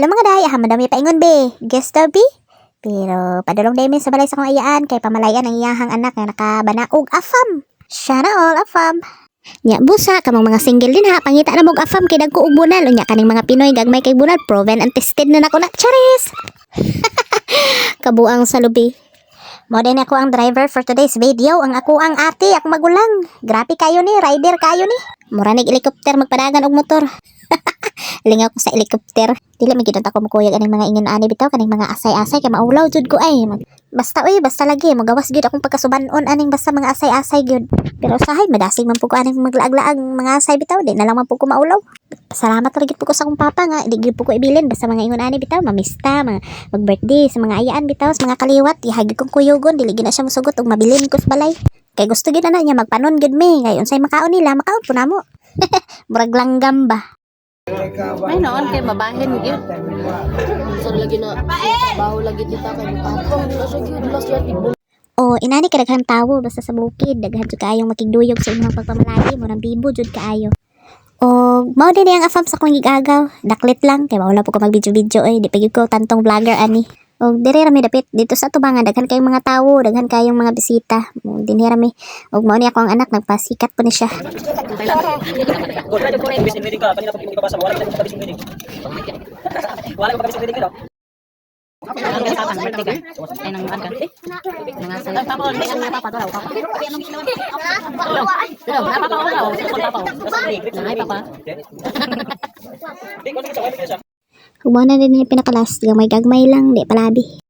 Hello mga day, madami pa ingon be. Guess daw be. Pero padulong day min sa balay sa kong ayaan kay pamalayan ang iyahang anak nga nakabanaog afam. Siya na all afam. Nya busa kamong mga single din ha, pangita na mog afam kay dagko og bunal unya kaning mga Pinoy gagmay kay bunal proven and tested na nako na charis. Kabuang sa lubi. Mo din ako ang driver for today's video, ang ako ang ate ak magulang. Grabe kayo ni, rider kayo ni. Mura nig helicopter magpadagan og motor. Lingaw ko sa helicopter. Dili mi gidon ako mukuyag aning mga ingin ani bitaw kaning mga asay-asay kay maulaw jud ko ay. Basta basta lagi magawas gyud akong pagkasubanon aning basta mga asay-asay gyud. Pero usahay madasig man pud ko aning maglaag-laag mga asay bitaw di na lang man pud ko maulaw. Salamat ra gyud po ko sa akong papa nga di gyud po ko ibilin basta mga ingon ani bitaw mamista mga mag-birthday sa mga ayaan bitaw sa mga kaliwat ihagid kong kuyugon dili gyud na siya mosugot og mabilin ko sa balay. Kay gusto gyud na niya magpanon gyud mi ngay unsay makaon nila makaon po namo. Murag langgam ba. Ay noon kay babahin gyud. So lagi na bawo lagi tita kay patong na siya gyud last year tibol. O inani ka daghang tawo basta sa bukid daghan jud kaayo makigduyog sa imong pagpamalagi mo nang bibo jud kaayo. O mao din ang afam sa kong gigagaw daklit lang kay wala po ko mag video di pa gyud ko tantong vlogger ani. O dire ra mi dapit dito sa tubangan daghan kayong mga tawo daghan kayong mga bisita dinhi ra mi og mao ni ako ang anak nagpasikat po ni siya. Kumana din ni pinakalas, gamay-gagmay lang, di palabi.